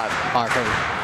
5. All right, perfect.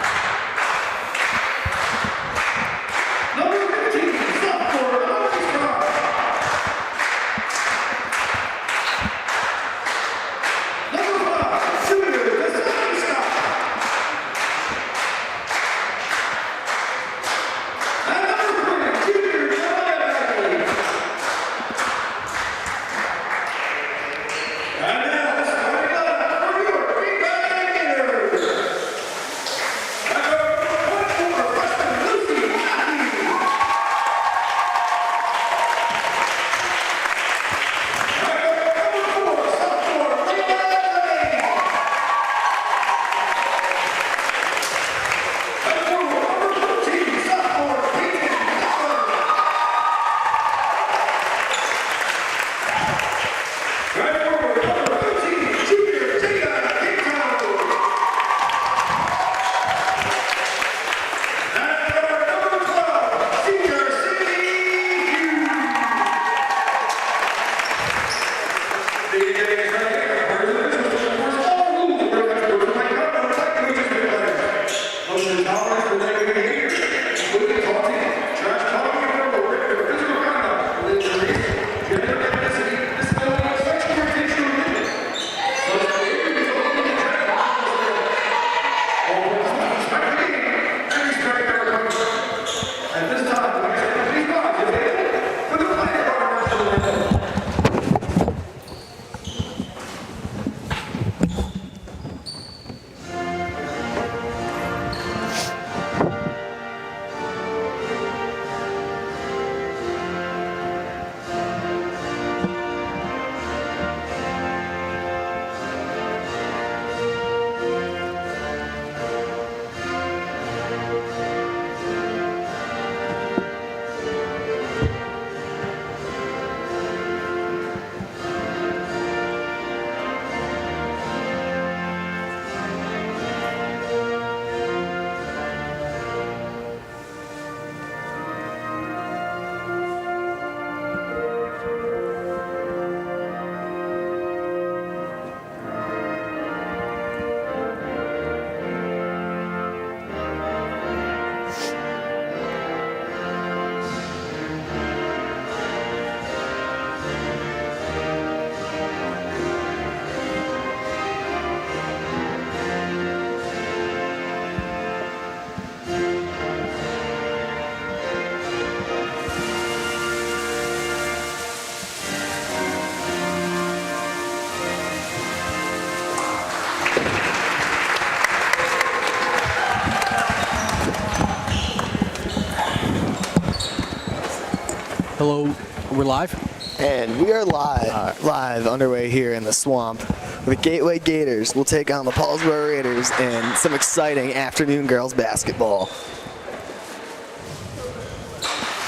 Hello, we're live? And we are live underway here in the swamp. The Gateway Gators will take on the Paulsboro Raiders in some exciting afternoon girls basketball.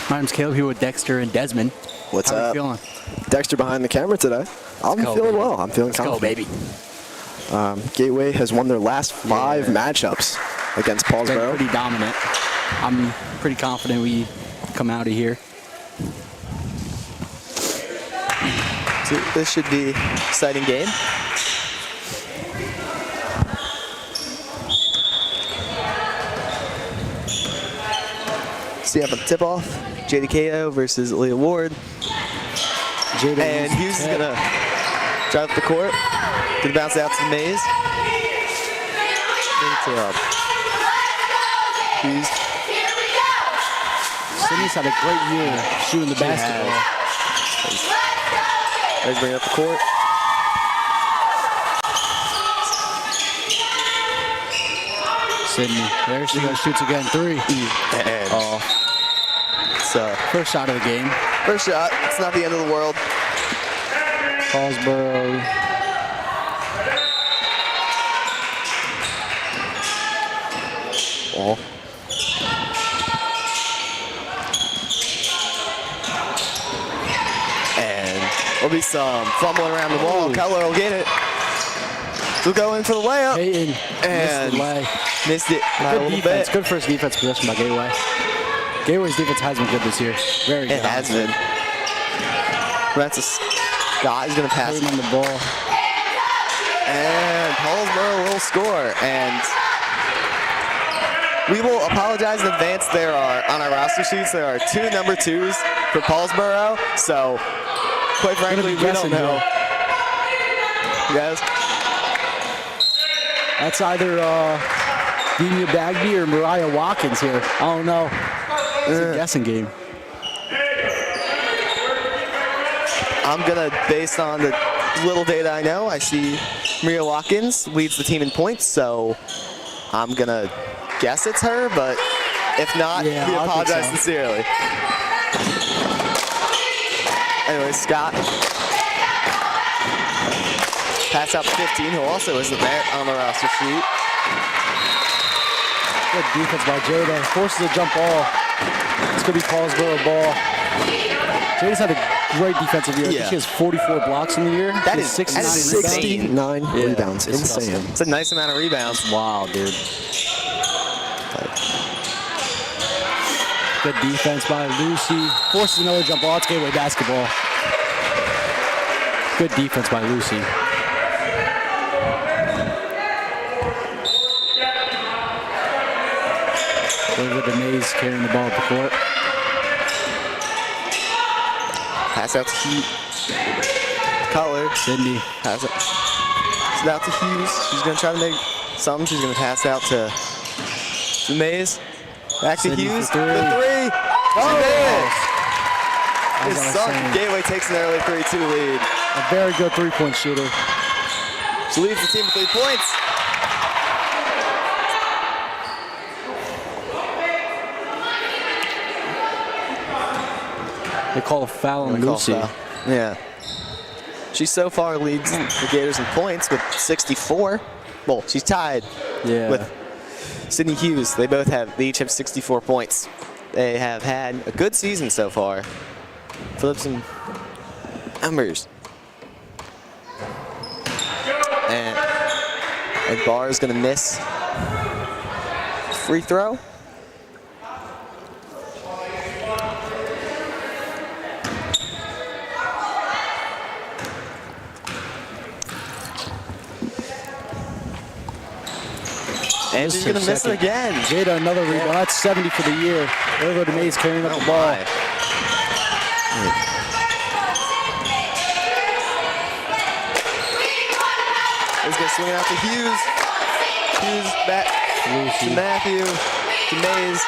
My name's Caleb, here with Dexter and Desmond. What's How up? are you feeling? Dexter behind the camera today. I'm go, feeling baby. well. I'm feeling Let's go, confident. baby. Gateway has won their last 5 matchups against Been Paulsboro. pretty dominant. I'm pretty confident we come out of here. So this should be an exciting game. So you have a tip-off, JDKO versus Leah Ward. And Hughes is gonna drive up the court, gonna bounce out to the maze. Bring it to Hughes. Sydney's had a great year shooting the basketball. Let's bring it up the court. Sydney, there she goes, shoots again, 3. And so First shot of the game. first shot, it's not the end of the world. Paulsboro. Oh. And there'll be some fumbling around the wall. Ooh. Keller will get it. He'll go in for the layup. Peyton And missed the lay. Missed it by a Good little defense. bit. Good first defense possession by Gateway. Gateway's defense has been good this year. Very good. It has been. That's a Scott is going to pass. Peyton on the ball. And Paulsboro will score. And We will apologize in advance. There are, on our roster sheets, there are 2 number 2s for Paulsboro. So, quite frankly, we don't know. Yes. That's either Dina Bagby or Mariah Watkins here. I don't know. It's a guessing game. I'm going to, based on the little data I know, I see Maria Watkins leads the team in points, so I'm going to guess it's her, but if not, we apologize sincerely. Anyway, Scott. Pass out to 15, who also isn't there on the roster sheet. Good defense by Jada. Forces a jump ball. It's going to be Paulsboro ball. Jada's had a great defensive year. I think she has 44 blocks in the year. That is 69 rebounds. Insane. It's a nice amount of rebounds. Wow, dude. Good defense by Lucy. Forces another jump ball. It's Gateway basketball. Good defense by Lucy. Over the Mays carrying the ball up the court. Pass out to Hughes. Cutler. Sydney. Pass it out to Hughes. She's going to try to make something. She's going to pass out to Mays. Back to Sydney Hughes. for three. The three. Oh, She made it. As It's I was sunk. saying, Gateway takes an early 3-2 lead. a very good three-point shooter. She leads the team with 3 points. They call a foul on Lucy. Yeah. She so far leads the Gators in points with 64. Well, she's tied with Sydney Hughes. They each have 64 points. They have had a good season so far. Phillips and Embers. And Barr is going to miss free throw. And she's going to miss it again. Jada, another rebound. That's 70 for the year. Over to Mays carrying up the ball. He's going to swing it out to Hughes. Hughes back to Matthew. To Mays.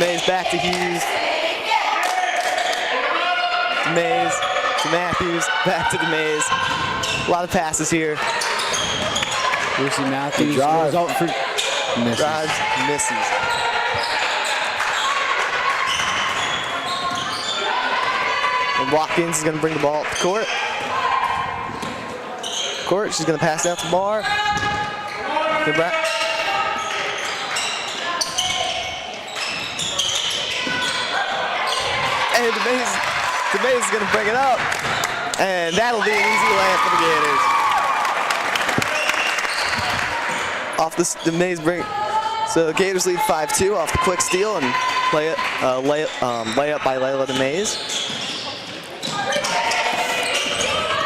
Mays back to Hughes. To Mays. To Matthews. Back to the Mays. A lot of passes here. Lucy Matthews drive. goes out for misses. Drives, misses. And Watkins is going to bring the ball up the court. She's going to pass out to Barr. Good back. And DeMays is going to bring it up. And that'll be an easy layup for the Gators. Off this, DeMays bring. So Gators lead 5-2 off the quick steal and layup by Layla DeMays.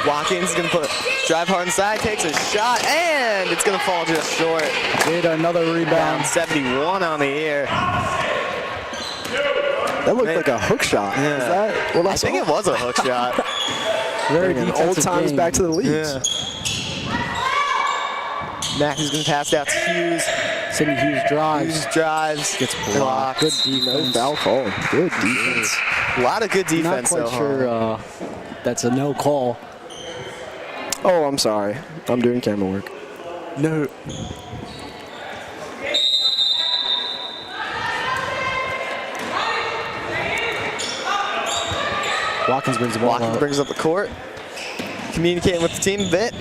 Watkins is going to drive hard inside, takes a shot, and it's going to fall just short. Jada, another rebound. 71 on the year. That looked like a hook shot. Yeah. Is that what I saw? think it was a hook shot. Very Bringing defensive old times game. back to the leagues. Yeah. Matthews going to pass it out to Hughes. Sydney Hughes drives. Hughes drives. Gets blocked. Good No defense. foul call. Good defense. A lot of good Not defense quite so sure far. that's a no call. Oh, I'm sorry. I'm doing camera work. No. Watkins brings the ball Watkins up. brings up the court. Communicating with the team a bit.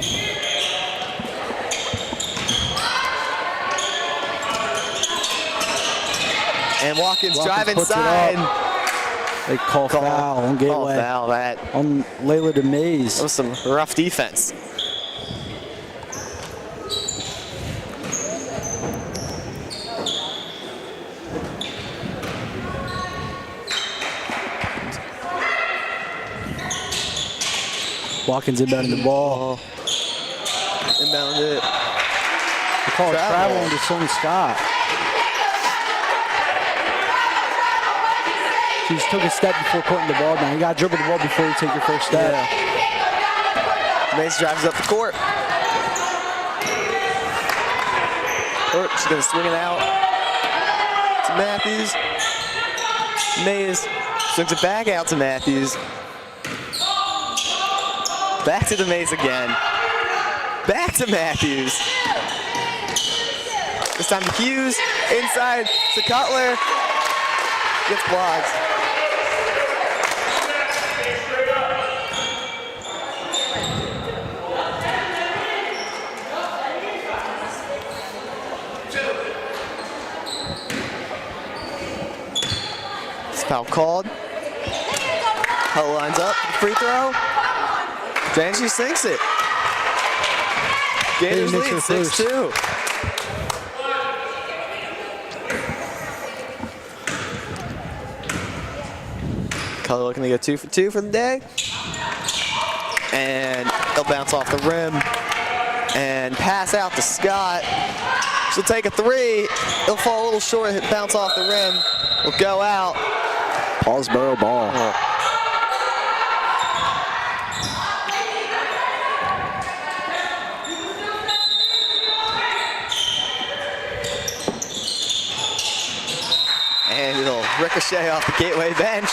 And Watkins drive puts it inside. up. They call foul on Gateway. Call foul. That On Layla DeMays. was some rough defense. Watkins inbounding the ball. Inbound it. They call it travel into Sloan Scott. She just took a step before putting the ball down. You got to dribble the ball before you take your first step. Yeah. Mays drives up the court. She's going to swing it out to Matthews. Mays swings it back out to Matthews. Back to the Mays again. Back to Matthews. This time to Hughes. Inside to Cutler. Gets blocked. Foul called. Hull lines up. Free throw. Then she sinks it. Gators lead 6-2. Color looking to go 2 for 2 for the day. And they'll bounce off the rim and pass out to Scott. She'll take a three. It'll fall a little short, bounce off the rim. Will go out. Paulsboro ball. And it'll ricochet off the Gateway bench.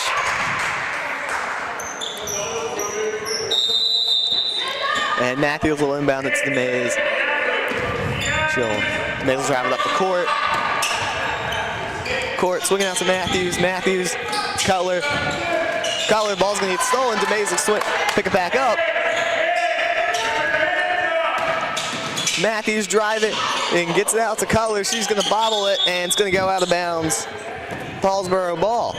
And Matthews will inbound it to the Mays. Mays will drive it up the court. Swinging out to Matthews. Matthews, Cutler. Cutler, ball's gonna get stolen. DeMays will pick it back up. Matthews drive it and gets it out to Cutler. She's gonna bobble it and it's gonna go out of bounds. Paulsboro ball.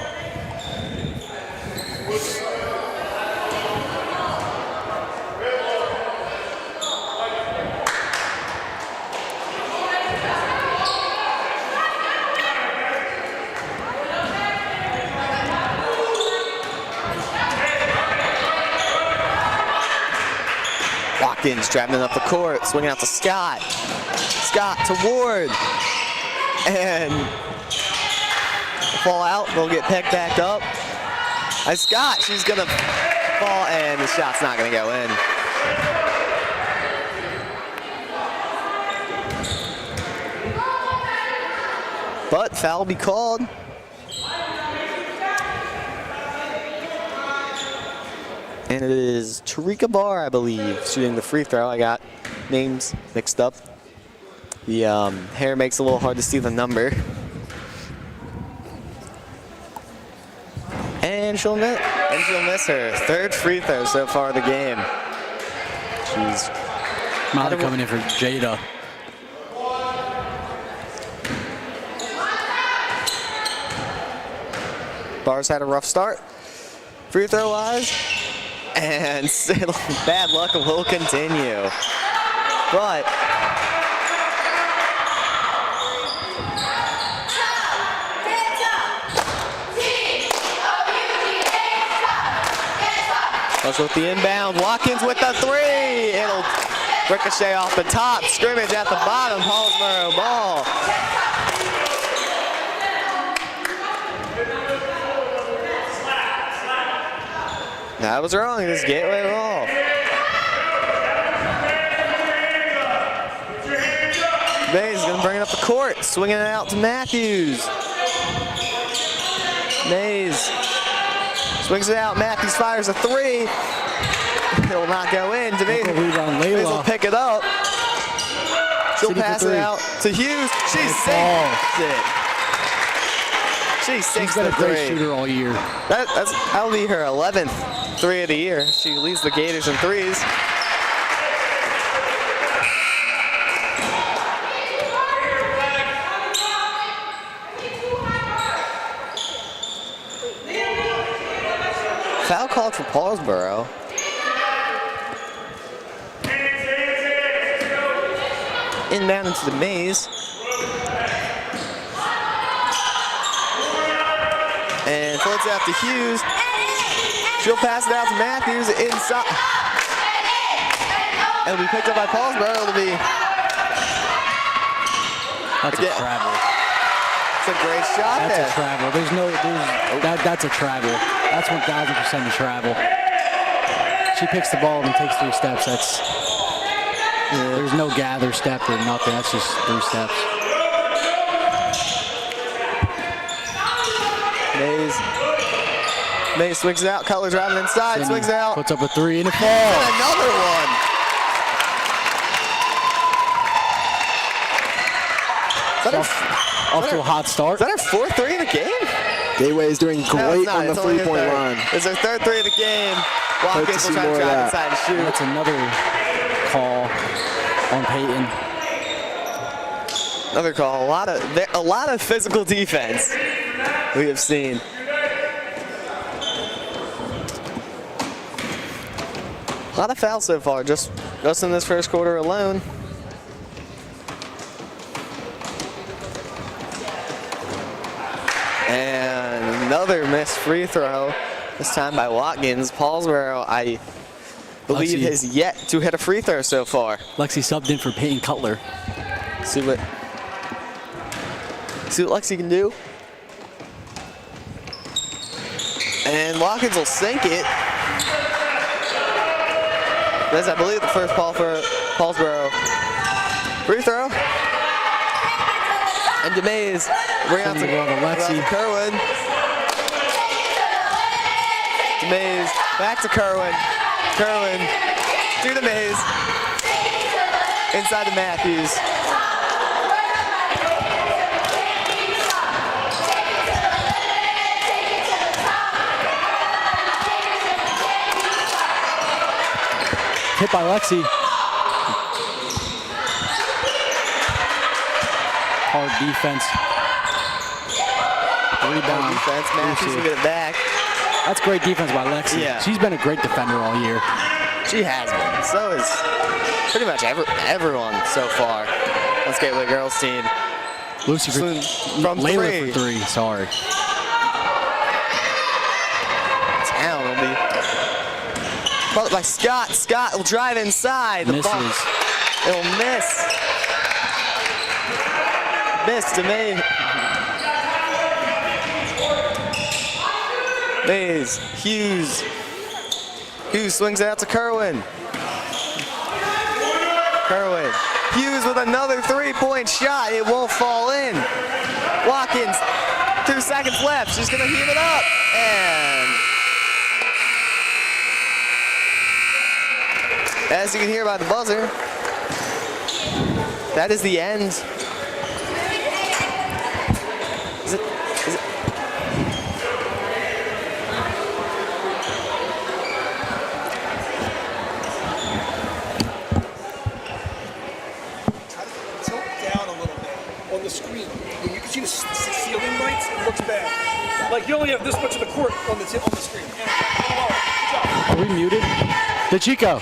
Watkins driving up the court, swinging out to Scott. Scott to Ward. And fall out, they'll get picked back up. And Scott, she's gonna fall and the shot's not gonna go in. But foul will be called. And it is Tarika Barr, I believe, shooting the free throw. I got names mixed up. The hair makes it a little hard to see the number. And she'll miss her third free throw so far of the game. She's Molly coming in for Jada. Barr's had a rough start, free throw wise. And bad luck will continue. But that's with the inbound. Watkins with the three. It'll ricochet off the top. Scrimmage at the bottom. Paulsboro ball. That was wrong. This Gateway ball. Mays is going to bring it up the court. Swinging it out to Matthews. Mays swings it out. Matthews fires a three. It'll not go in. Mays will pick it up. She'll pass it out to Hughes. She sinks it. She sinks the three. She's been a great shooter all year. That'll be her 11th three of the year. She leads the Gators in threes. Foul called for Paulsboro. Inbound into the Maze. And floats out to Hughes. She'll pass it out to Matthews inside. It'll be picked up by Paulsboro. It'll be That's a travel. It's a great shot there. That's a travel. That's a travel. That's 1,000% a travel. She picks the ball and takes 3 steps. There's no gather step or nothing. That's just 3 steps. Mays swings it out. Cutler driving inside. Sydney swings it out. puts up a 3 and it falls. And another one. Off to a hot start. Is that our 4th 3 of the game? Gateway is doing great on the 3-point line. It's our 3rd 3 of the game. Watkins will try to drive inside and shoot. That's another call on Peyton. Another call. A lot of physical defense we have seen. A lot of fouls so far, just in this first quarter alone. And another missed free throw, this time by Watkins. Paulsboro, I believe, has yet to hit a free throw so far. Lexi subbed in for Peyton Cutler. See what Lexi can do. And Watkins will sink it. That's, I believe, the first ball for Paulsboro. Free throw. And DeMays bring out to Kerwin. DeMays back to Kerwin. Kerwin to DeMays. Inside to Matthews. Hit by Lexi. Hard defense. Rebound. Defense. Matthews will get it back. That's great defense by Lexi. Yeah. She's been a great defender all year. She has been. So is pretty much everyone so far. Let's get with the girls team. Lucy from Layla for 3. Sorry. Town will be followed by Scott. Scott will drive inside. The ball. It will miss. Miss to Mays. Hughes. Hughes swings it out to Kerwin. Kerwin. Hughes with another 3-point shot. It won't fall in. Watkins, 2 seconds left. She's going to heave it up. And as you can hear by the buzzer, that is the end. Is it? Tilt down a little bit on the screen. You can see the ceiling lights. It looks bad. Like you only have this much of the court on the tip on the screen. Are we muted? DeChico.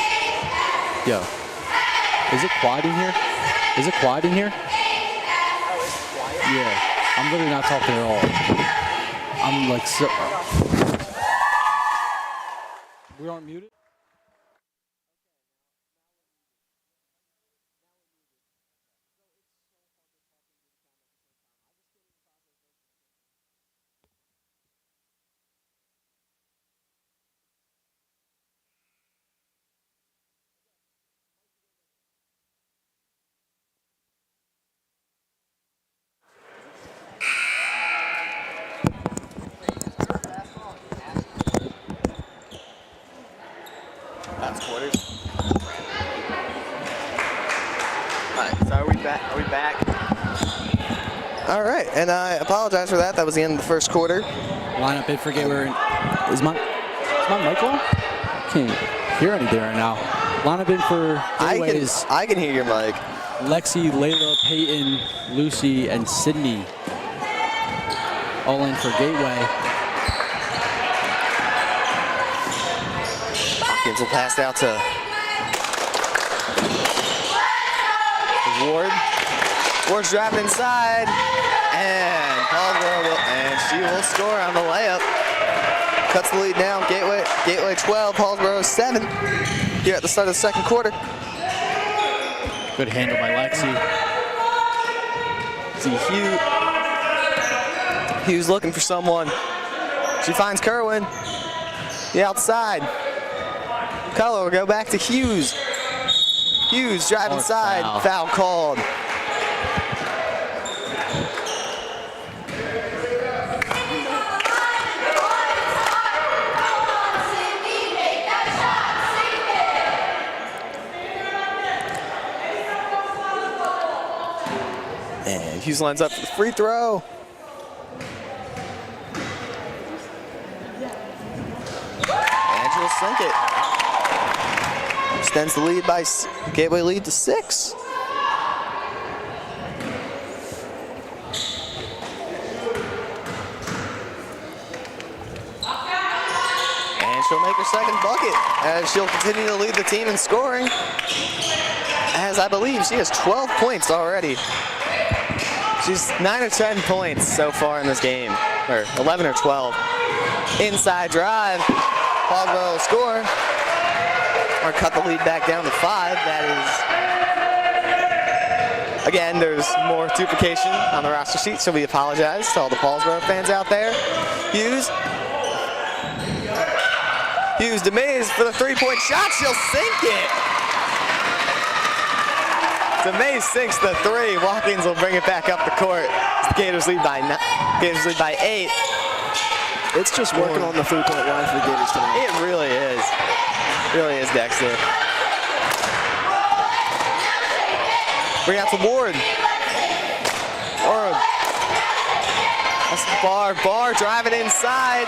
Yo. Is it quiet in here? Is it quiet in here? Yeah. I'm literally not talking at all. I'm like so. We aren't muted? That's quarters. Alright, so are we back? Alright, and I apologize for that. That was the end of the first quarter. Lineup in for Gateway. Is my mic on? Can't hear anything right now. Lineup in for Gateway is I can hear your mic. Lexi, Layla, Peyton, Lucy, and Sydney. All in for Gateway. Watkins will pass out to Ward. Ward's driving inside, and Paulsboro she will score on the layup. Cuts the lead down. Gateway 12, Paulsboro 7. Here at the start of the second quarter. Good handle by Lexi. See Hughes looking for someone. She finds Kerwin. The outside. Color will go back to Hughes. Hughes drive inside. Foul called. And Hughes lines up for the free throw. And she'll sink it. Extends the lead by Gateway lead to 6. And she'll make her second bucket as she'll continue to lead the team in scoring. As I believe she has 12 points already. She's 9 or 10 points so far in this game, or 11 or 12. Inside drive, Paulsboro will score, or cut the lead back down to 5. That is, again, there's more duplication on the roster sheet, so we apologize to all the Paulsboro fans out there. Hughes DeMays for the three-point shot, she'll sink it. DeMays sinks the 3. Watkins will bring it back up the court. The Gators lead by 8. It's just working on the three-point line for the Gators tonight. It really is. Really is, Dexter. Bring out to Ward. That's Barr driving inside.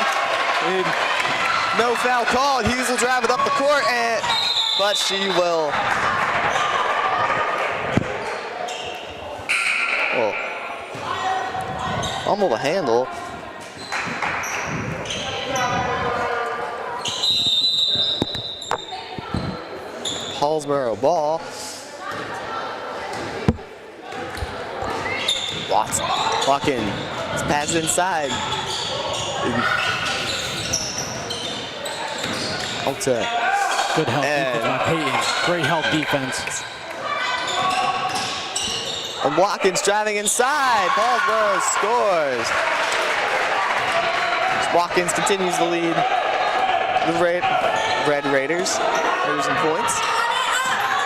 No foul called. Hughes will drive it up the court, but she will. Fumble the handle. Paulsboro ball. Watkins passes inside. Good help defense by Peyton. Great help defense. And Watkins driving inside. Paulsboro scores. Watkins continues to lead the Red Raiders. Raiders in points.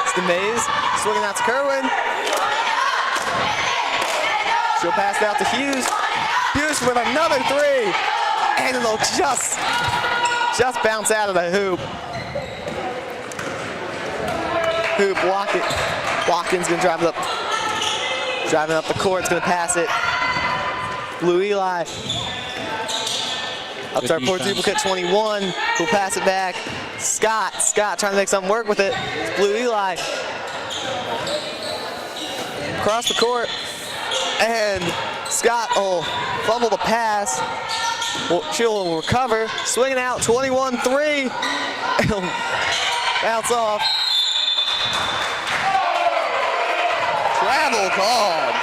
It's DeMays swinging out to Kerwin. She'll pass it out to Hughes. Hughes with another 3. And it'll just bounce out of the hoop. Watkins gonna drive it up. Driving up the court, it's gonna pass it. Blue Eli. Up to our poor duplicate 21, who'll pass it back. Scott trying to make something work with it. It's Blue Eli. Across the court. And Scott will fumble the pass. She'll recover. Swinging out, 21-3. It'll bounce off. Travel called.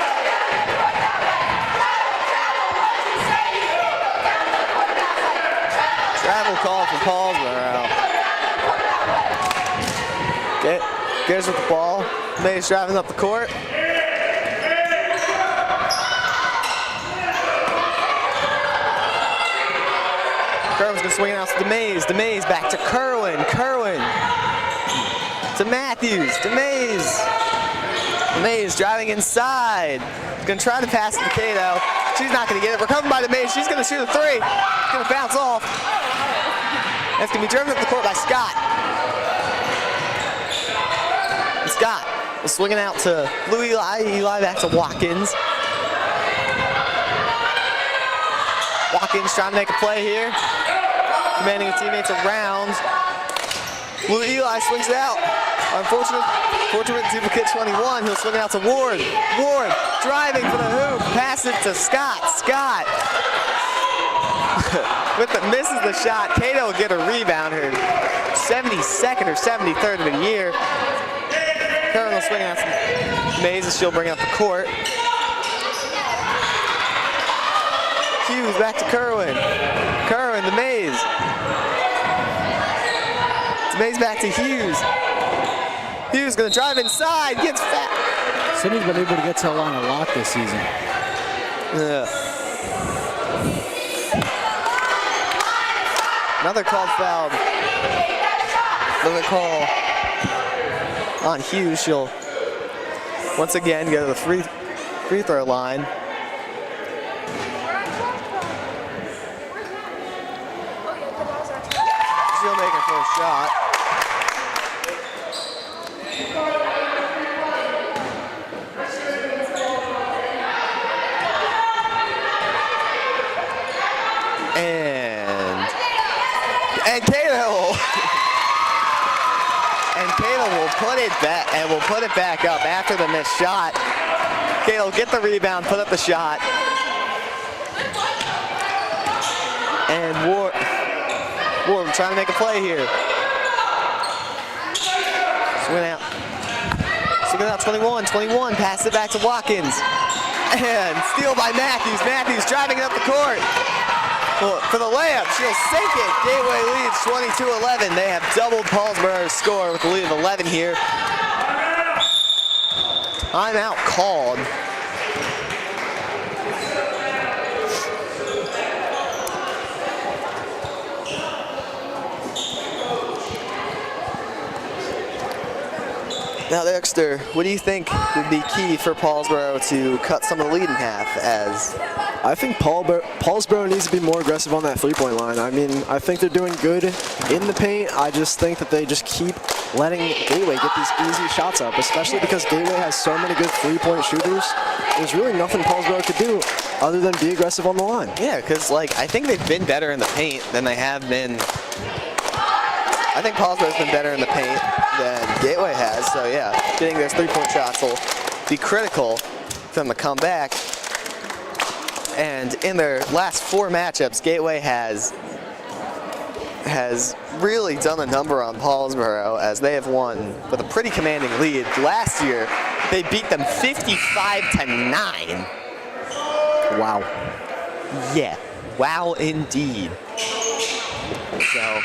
Travel call for Paulsboro. Goes with the ball. May's driving up the court. Kerwin's gonna swing it out to DeMays. DeMays back to Kerwin. Kerwin to Matthews. DeMays driving inside. He's gonna try to pass it to Cato. She's not gonna get it. Recovered by DeMays. She's gonna shoot a 3. It's gonna bounce off. That's gonna be driven up the court by Scott. And Scott is swinging out to Blue Eli. Eli back to Watkins. Watkins trying to make a play here. Commanding his teammates around. Blue Eli swings it out. Unfortunate duplicate 21. He'll swing it out to Ward. Ward driving for the hoop. Pass it to Scott. Scott misses the shot. Cato will get a rebound here. 72nd or 73rd of the year. Kerwin will swing it out to Mays as she'll bring it up the court. Hughes back to Kerwin. Kerwin to Mays. Mays back to Hughes. Hughes gonna drive inside, gets fat. Sydney's been able to get to the line a lot this season. Yeah. Another called foul. Another call on Hughes. She'll once again go to the free throw line. She'll make her first shot. And Kayla will put it back and will put it back up after the missed shot. Kayla will get the rebound, put up the shot. And Ward trying to make a play here. Swing out 21, pass it back to Watkins. And steal by Matthews. Matthews driving it up the court. For the layup, she'll sink it. Gateway leads 22-11. They have doubled Paulsboro's score with a lead of 11 here. Timeout called. Now, Dexter, what do you think would be key for Paulsboro to cut some of the lead in half? As I think Paulsboro needs to be more aggressive on that three-point line. I mean, I think they're doing good in the paint. I just think that they just keep letting Gateway get these easy shots up, especially because Gateway has so many good three-point shooters. There's really nothing Paulsboro could do other than be aggressive on the line. Yeah, because I think they've been better in the paint than they have been. I think Paulsboro's been better in the paint than Gateway has. So yeah, getting those three-point shots will be critical for them to come back. And in their last 4 matchups, Gateway has really done a number on Paulsboro as they have won with a pretty commanding lead. Last year, they beat them 55-9. Wow. Yeah, wow indeed. So.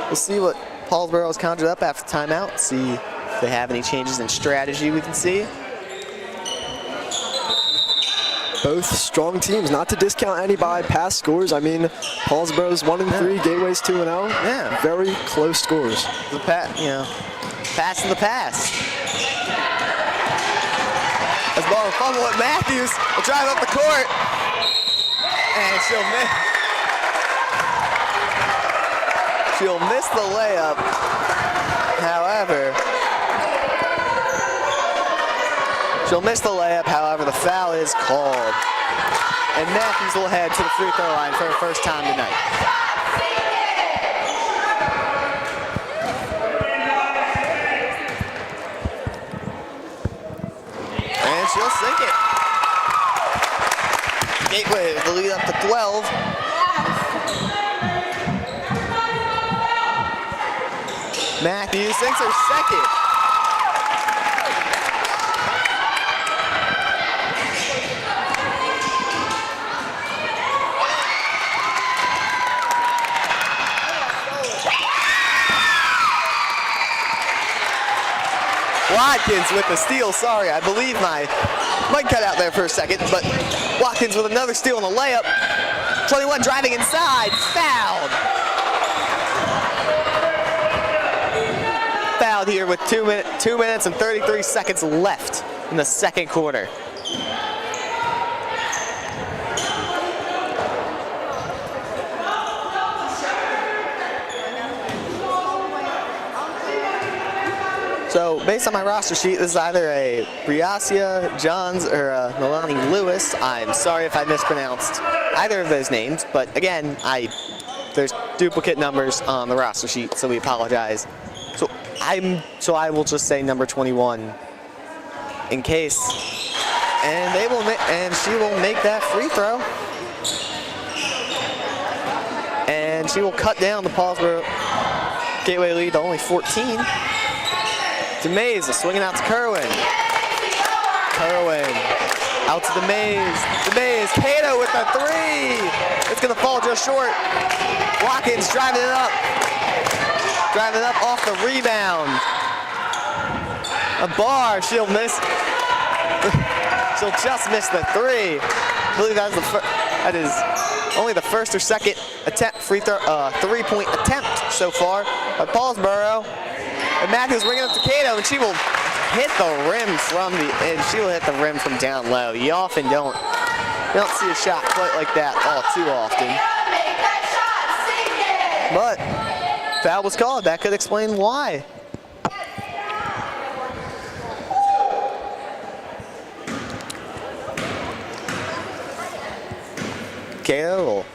We'll see what Paulsboro has conjured up after timeout, see if they have any changes in strategy we can see. Both strong teams, not to discount any by past scores. I mean, Paulsboro's 1-3, Gateway's 2-0. Yeah. Very close scores. The pass in the pass. As ball will fumble at Matthews, will drive up the court, and she'll miss. She'll miss the layup. However, the foul is called. And Matthews will head to the free throw line for her first time tonight. And she'll sink it. Gateway with the lead up to 12. Matthews sinks her second. Watkins with the steal. Sorry, I believe my mic cut out there for a second, but Watkins with another steal on the layup. 21 driving inside, fouled. Fouled here with 2 minutes and 33 seconds left in the second quarter. So based on my roster sheet, this is either a Briasia Johns or a Milani Lewis. I'm sorry if I mispronounced either of those names, but again, there's duplicate numbers on the roster sheet, so we apologize. So I will just say number 21 in case, and she will make that free throw, and she will cut down the Paulsboro Gateway lead to only 14. DeMays swinging out to Kerwin. Kerwin Out to the maze. The maze. Cato with the three. It's going to fall just short. Watkins driving it up. Driving it up off the rebound. A bar. She'll miss. She'll just miss the three. I believe that is only the first or second attempt, three-point attempt so far by Paulsboro. And Matthews bringing it up to Cato, and she will hit the rim from the edge. She will hit the rim from down low. You often don't see a shot quite like that all too often. But foul was called. That could explain why. Cato will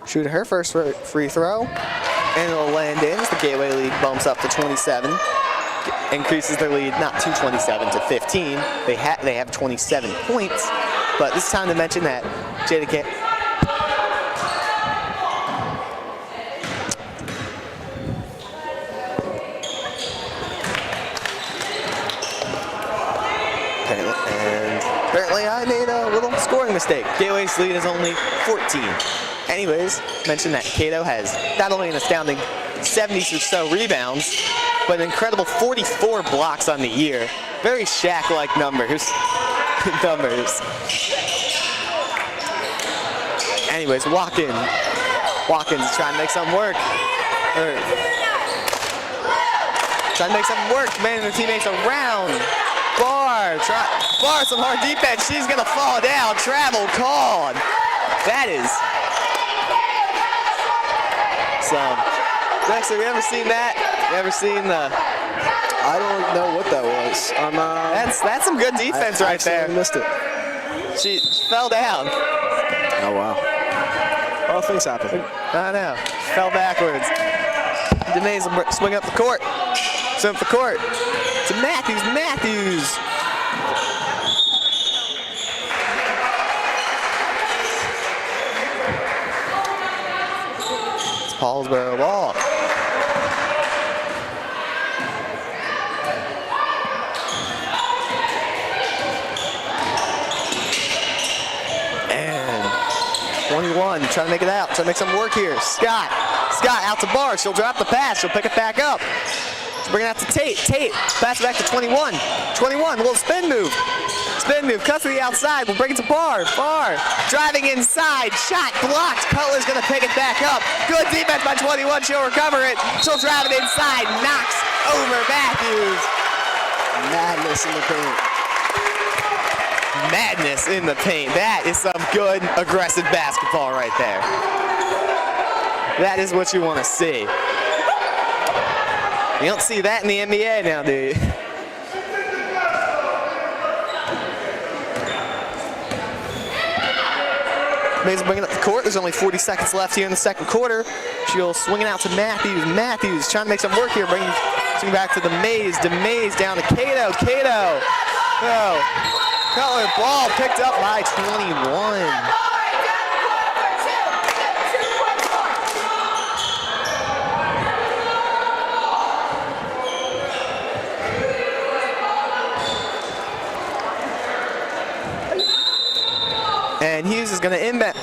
shoot her first free throw, and it'll land in as the Gateway lead bumps up to 27. Increases their lead not to 27 to 15. They have 27 points, but this is time to mention that Jada can't. Apparently I made a little scoring mistake. Gateway's lead is only 14. Anyways, mention that Cato has not only an astounding 70 or so rebounds, but an incredible 44 blocks on the year. Very Shaq-like numbers. Anyways, Watkins trying to make something work. Trying to make something work, man, and their teammates around. Bar, some hard defense. She's gonna fall down. Travel called. That is some. Dexter, you ever seen that? You ever seen the? I don't know what that was. That's some good defense right there. I missed it. She fell down. Oh wow. All things happen. I know. Fell backwards. Demaze will swing up the court. Swing up the court. To Matthews. It's Paulsboro ball. And 21, trying to make it out. Trying to make some work here. Scott out to Bar. She'll drop the pass. She'll pick it back up. Bring it out to Tate. Pass it back to 21. 21, little spin move. Cuts to the outside. We'll bring it to Bar. Driving inside. Shot blocked. Cutler's going to pick it back up. Good defense by 21. She'll recover it. She'll drive it inside. Knocks over Matthews. Madness in the paint. Madness in the paint. That is some good, aggressive basketball right there. That is what you want to see. You don't see that in the NBA now, do you? Mays bringing up the court. There's only 40 seconds left here in the second quarter. She'll swing it out to Matthews. Matthews trying to make some work here. Swing back to the Mays. DeMays down to Cato. Cutler ball picked up by 21. And Hughes is going to inbound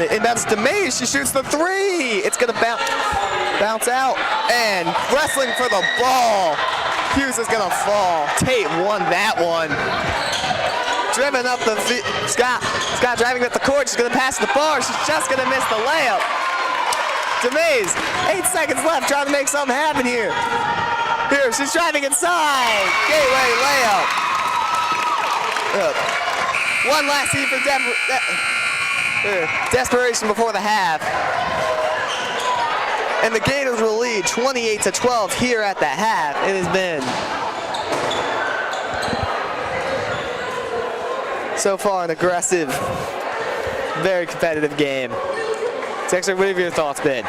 it. Inbounds to Mays. She shoots the three. It's going to bounce out. And wrestling for the ball. Hughes is going to fall. Tate won that one. Driven up the Scott driving up the court. She's going to pass the Bar. She's just going to miss the layup. DeMays, 8 seconds left, trying to make something happen here. Here, she's driving inside. Gateway layup. One last seed for desperation before the half. And the Gators will lead 28-12 here at the half. It has been so far an aggressive, very competitive game. Dexter, what have your thoughts been?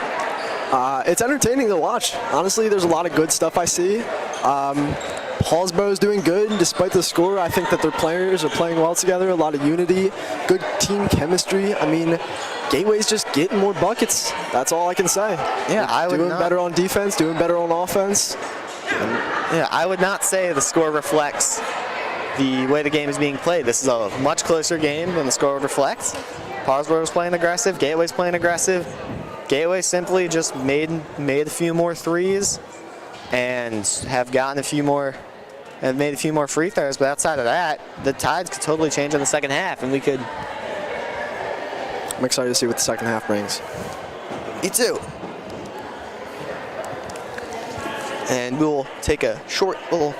It's entertaining to watch. Honestly, there's a lot of good stuff I see. Paulsboro is doing good despite the score. I think that their players are playing well together, a lot of unity, good team chemistry. I mean, Gateway's just getting more buckets. That's all I can say. Yeah, I would doing not, better on defense, doing better on offense. Yeah, I would not say the score reflects the way the game is being played. This is a much closer game than the score would reflect. Paulsboro's playing aggressive. Gateway's playing aggressive. Gateway simply just made a few more threes and have gotten a few more and made a few more free throws. But outside of that, the tides could totally change in the second half, and we could. I'm excited to see what the second half brings. Me too. And we'll take a short little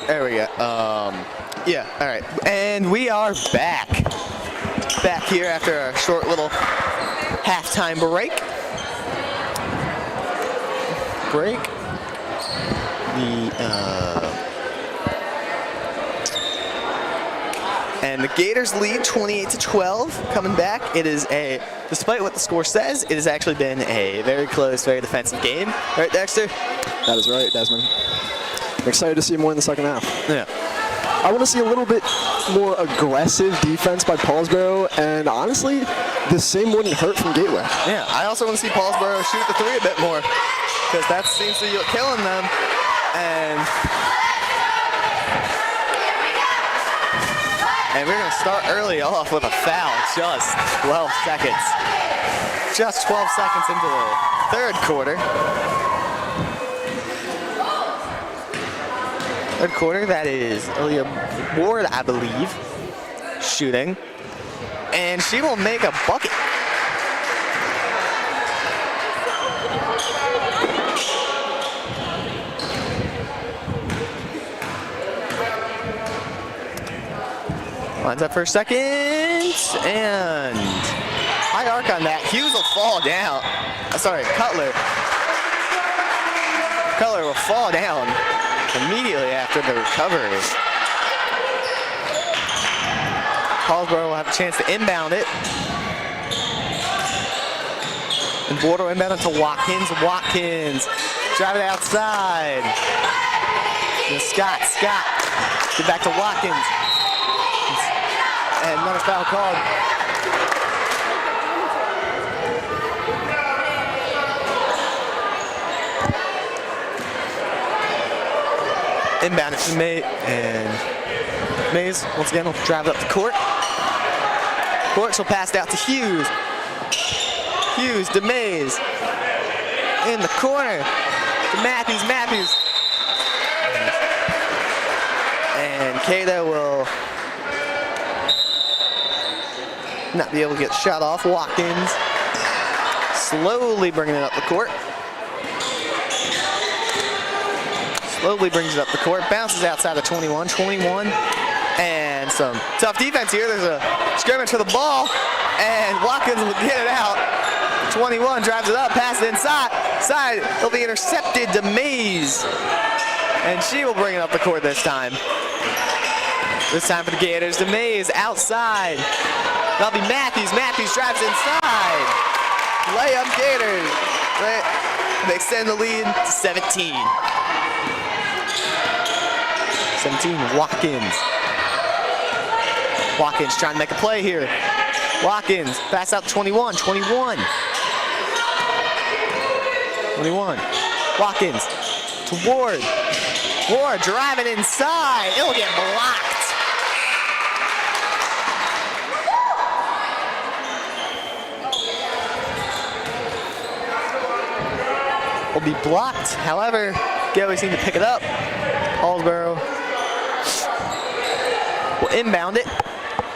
There we go. Yeah, all right. And we are back. Back here after a short little halftime break. And the Gators lead 28-12 coming back. It is despite what the score says, it has actually been a very close, very defensive game. Right, Dexter? That is right, Desmond. I'm excited to see more in the second half. Yeah. I want to see a little bit more aggressive defense by Paulsboro, and honestly, the same wouldn't hurt from Gateway. Yeah, I also want to see Paulsboro shoot the three a bit more, because that seems to be killing them. And we're going to start early off with a foul, just 12 seconds. Just 12 seconds into the third quarter. Third quarter, that is Aaliyah Ward, I believe, shooting. And she will make a bucket. Lines up for a second, and high arc on that. Hughes will fall down. Sorry, Cutler. Cutler will fall down immediately after the recovery. Paulsboro will have a chance to inbound it. And Border inbound it to Watkins. Watkins, drive it outside. And Scott, get back to Watkins. And another foul called. Inbound it to Mays, and Mays once again will drive it up the court. She'll pass it out to Hughes. Hughes to Mays. In the corner to Matthews. And Cato will not be able to get shot off. Watkins slowly bringing it up the court. Slowly brings it up the court. Bounces outside of 21. And some tough defense here. There's a scrimmage for the ball. And Watkins will get it out. 21 drives it up, passes it inside. It'll be intercepted to Mays. And she will bring it up the court this time. This time for the Gators. To Mays outside. That'll be Matthews. Matthews drives inside. Layup Gators. They extend the lead to 17. 17, Watkins. Watkins trying to make a play here. Watkins, pass out to 21. Watkins to Ward. Ward driving inside. It'll get blocked. Will be blocked. However, Gateway seemed to pick it up. Paulsboro will inbound it.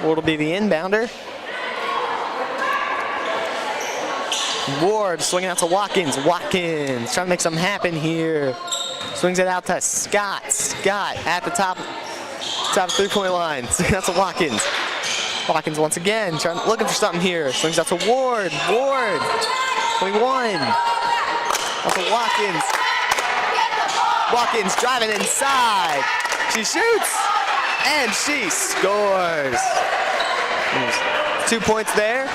Ward will be the inbounder. Ward swinging out to Watkins. Watkins trying to make something happen here. Swings it out to Scott. Scott at the top of the 3-point line. Swinging out to Watkins. Watkins once again looking for something here. Swings out to Ward. Ward, 21. Out to Watkins. Watkins driving inside. She shoots. And she scores. 2 points there.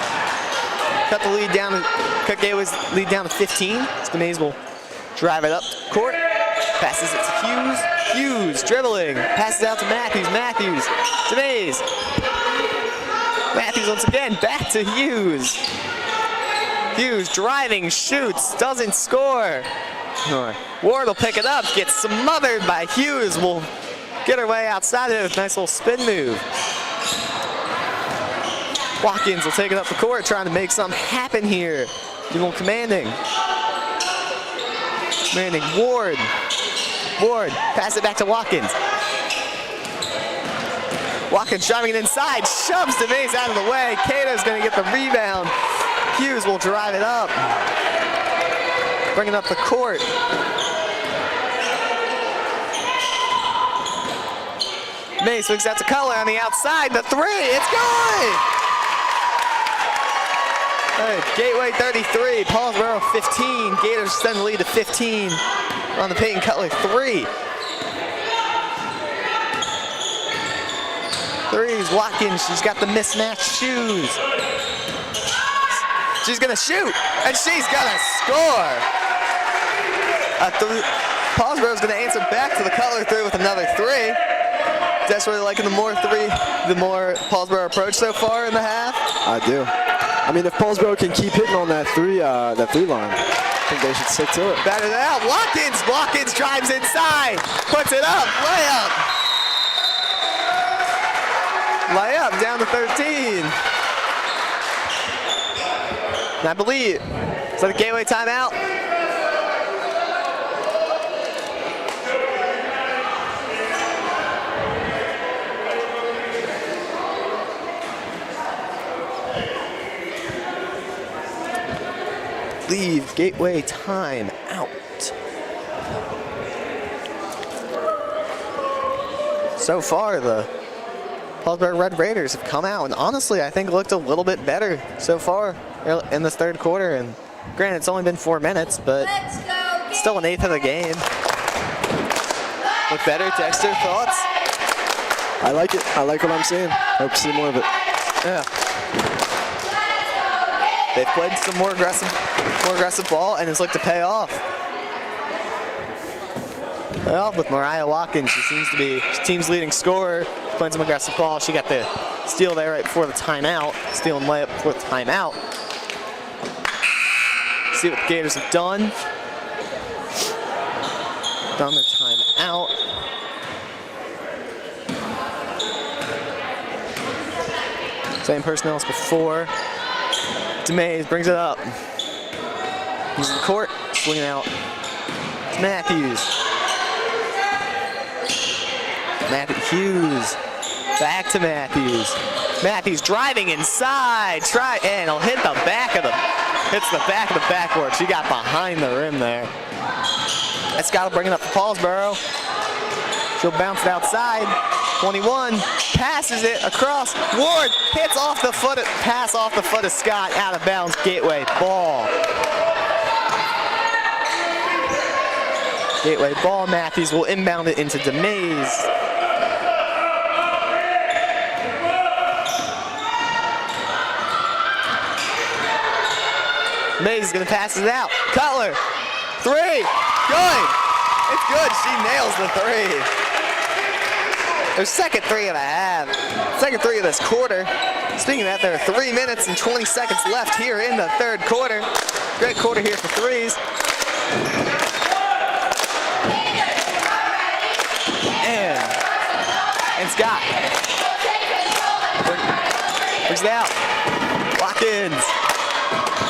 Cut Gateway's lead down to 15. So Mays will drive it up court. Passes it to Hughes. Hughes dribbling. Passes out to Matthews. Matthews to Mays. Matthews once again back to Hughes. Hughes driving, shoots, doesn't score. Ward will pick it up, gets smothered by Hughes. Will get her way outside of it with a nice little spin move. Watkins will take it up the court, trying to make something happen here. A little commanding. Ward. Ward, pass it back to Watkins. Watkins driving it inside, shoves the Mays out of the way. Cato's gonna get the rebound. Hughes will drive it up. Bring it up the court. May swings out to Cutler on the outside. The three, it's good! All right, Gateway 33, Paulsboro 15. Gators extend the lead to 15 on the Peyton Cutler three. Threes, Watkins, she's got the mismatched shoes. She's gonna shoot, and she's gonna score. Paulsboro's gonna answer back to the Cutler three with another three. Desperately liking the more Paulsboro approach so far in the half. I do. I mean, if Paulsboro can keep hitting on that three line, I think they should stick to it. Batter it out. Watkins drives inside, puts it up, layup down to 13. And I believe, is that a Gateway timeout? Leave Gateway time out. So far, the Paulsboro Red Raiders have come out and honestly, I think looked a little bit better so far in this third quarter. And granted, it's only been 4 minutes, but still an eighth of the game. Look better, Dexter, thoughts? I like it. I like what I'm seeing. Hope to see more of it. Yeah. They've played some more aggressive ball, and it's looked to pay off. Well, with Mariah Watkins, she seems to be team's leading scorer, playing some aggressive ball. She got the steal there right before the timeout, steal and layup before the timeout. See what the Gators have done. Done their timeout. Same personnel as before. DeMays brings it up. Uses the court, swinging out to Matthews. Matthews, back to Matthews. Matthews driving inside, and he'll hit the back of the backboard. She got behind the rim there. That's got to bring it up to Paulsboro. She'll bounce it outside. 21, passes it across. Ward hits off the foot, pass off the foot of Scott, out of bounds, Gateway ball. Gateway ball, Matthews will inbound it into DeMays. Mays is gonna pass it out. Cutler, three, good. It's good, she nails the three. Their second three of the half. Second three of this quarter. Speaking of that, there are 3 minutes and 20 seconds left here in the third quarter. Great quarter here for threes. And Scott. Brings it out. Watkins.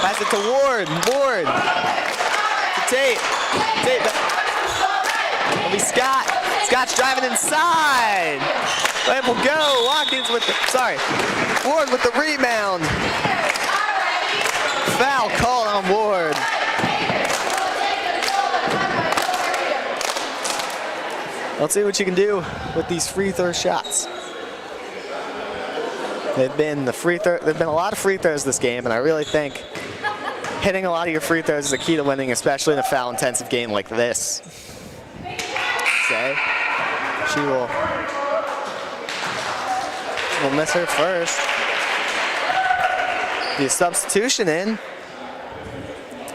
Pass it to Ward. Ward. To Tate. It'll be Scott. Scott's driving inside. Layup will go. Watkins with Ward with the rebound. Foul called on Ward. Let's see what you can do with these free throw shots. There've been a lot of free throws this game, and I really think hitting a lot of your free throws is a key to winning, especially in a foul-intensive game like this. Okay. She will miss her first. The substitution in.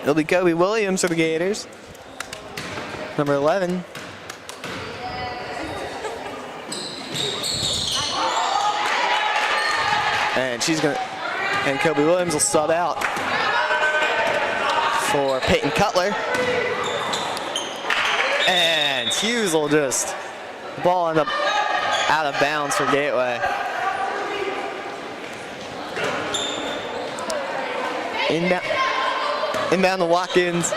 It'll be Kobe Williams for the Gators. Number 11. And Kobe Williams will sub out for Peyton Cutler. And Hughes will just, ball end up out of bounds for Gateway. Inbound to Watkins.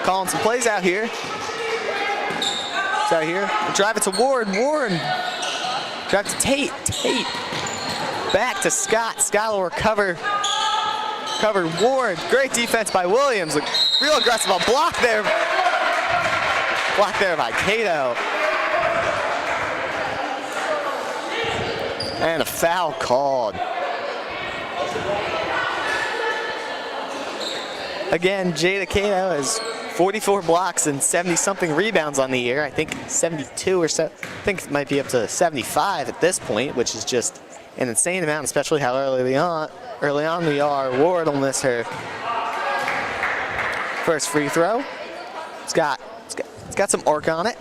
Calling some plays out here. It's out here. Drive it to Ward. Ward. Drive to Tate. Tate. Back to Scott. Scott will recover. Covered Ward. Great defense by Williams. Real aggressive. A block there. Block there by Cato. And a foul called. Again, Jada Cato has 44 blocks and 70-something rebounds on the year. I think 72 or so. I think it might be up to 75 at this point, which is just an insane amount, especially how early on we are. Ward will miss her first free throw. It's got some arc on it.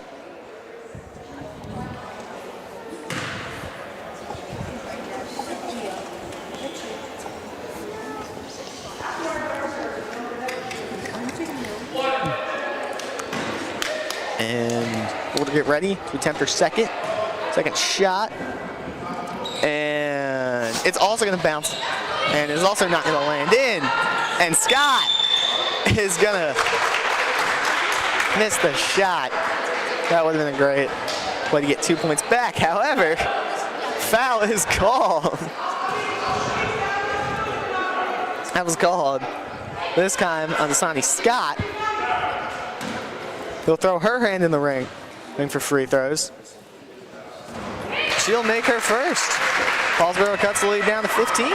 And we'll get ready to attempt her second shot. And it's also going to bounce. And it's also not going to land in. And Scott is going to miss the shot. That would have been a great way to get 2 points back. However, foul is called. That was called. This time on Asani Scott. He'll throw her hand in the ring for free throws. She'll make her first. Paulsboro cuts the lead down to 15.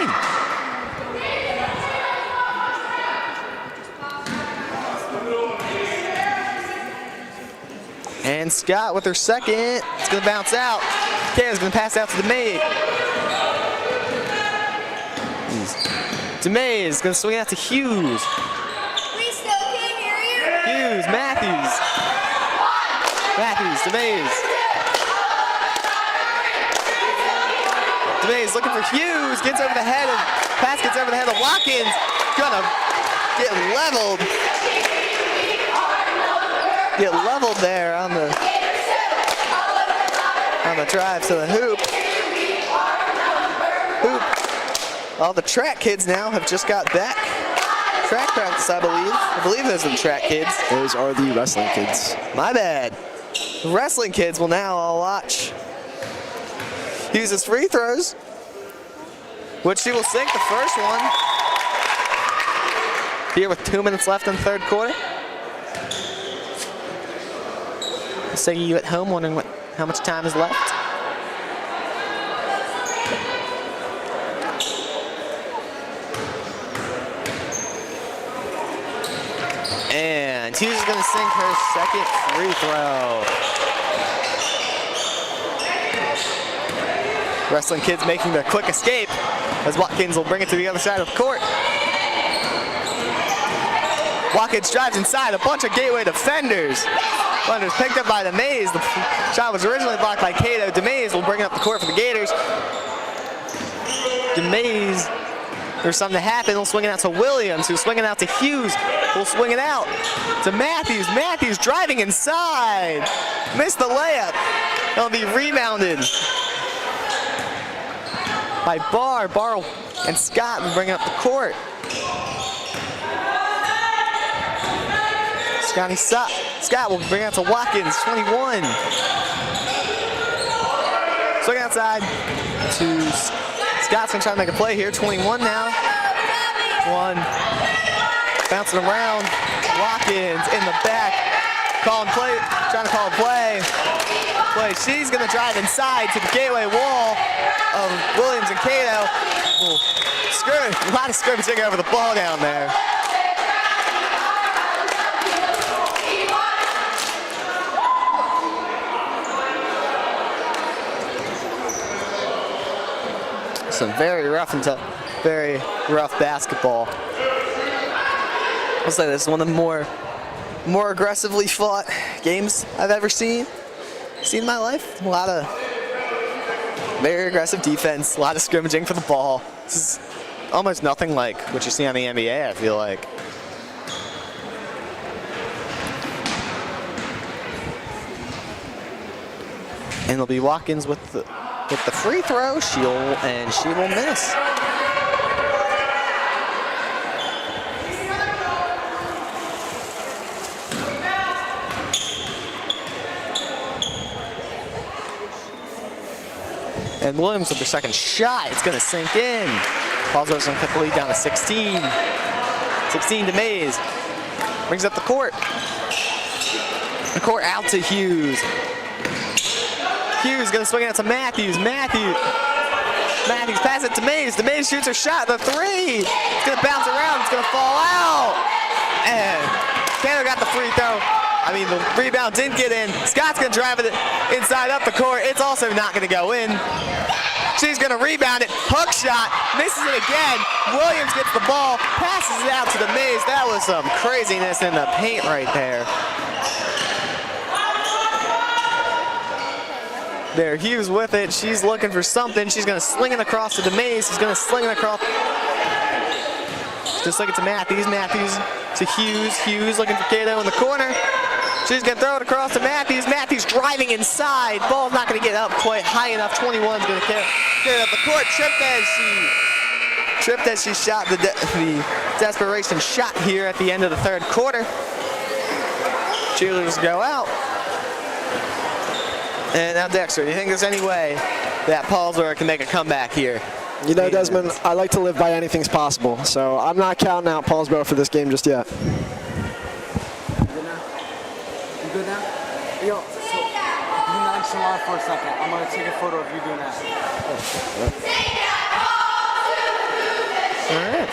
And Scott with her second. It's going to bounce out. Kayla's going to pass out to DeMay. DeMay is going to swing out to Hughes. We still can't hear you. Hughes, Matthews. Matthews, DeMay. DeMay looking for Hughes. Gets over the head of, pass gets over the head of Watkins. Gonna get leveled. Get leveled there on the drive to the hoop. All the track kids now have just got back. Track practice, I believe. I believe those are the track kids. Those are the wrestling kids. My bad. The wrestling kids will now all watch. Uses free throws, which she will sink the first one. Here with 2 minutes left in the third quarter. So you at home wondering how much time is left. And Hughes is going to sink her second free throw. Wrestling kids making their quick escape as Watkins will bring it to the other side of the court. Watkins drives inside, a bunch of Gateway defenders. Defenders picked up by DeMay. The shot was originally blocked by Cato. DeMay will bring it up the court for the Gators. DeMay, there's something to happen. He'll swing it out to Williams, who's swinging out to Hughes. We'll swing it out to Matthews. Matthews driving inside. Missed the layup. It'll be rebounded by Barr. Barr and Scott will bring it up the court. Scott will bring it out to Watkins, 21. Swing outside to Scott's gonna try to make a play here, 21 now. One, bouncing around. Watkins in the back, trying to call a play. She's gonna drive inside to the Gateway wall of Williams and Cato. A lot of scrimmaging over the ball down there. Some very rough basketball. I'll say this is one of the more aggressively fought games I've ever seen in my life. A lot of very aggressive defense, a lot of scrimmaging for the ball. This is almost nothing like what you see on the NBA, I feel like. And it'll be Watkins with the free throw. She will miss. And Williams with the second shot. It's going to sink in. Paulsboro's going to cut the lead down to 16. 16 to Mays. Brings up the court. The court out to Hughes. Hughes going to swing it out to Matthews. Matthews Matthews passes it to Mays. The Mays shoots her shot. The three. It's going to bounce around. It's going to fall out. And Taylor got the free throw. I mean, the rebound didn't get in. Scott's going to drive it inside up the court. It's also not going to go in. She's going to rebound it. Hook shot. Misses it again. Williams gets the ball. Passes it out to the Mays. That was some craziness in the paint right there. There, Hughes with it. She's looking for something. She's going to sling it across to the Mays. She's going to sling it across. Just like it to Matthews. Matthews to Hughes. Hughes looking for Cato in the corner. She's going to throw it across to Matthews. Matthews driving inside. Ball's not going to get up quite high enough. 21's going to get it up the court. Tripped as she shot the desperation shot here at the end of the third quarter. Cheerleaders go out. And now Dexter, do you think there's any way that Paulsboro can make a comeback here? You know, Desmond, I like to live by anything's possible, so I'm not counting out Paulsboro for this game just yet. You good now? Yo, so you nonchalant for a second. I'm going to take a photo of you doing that. All right.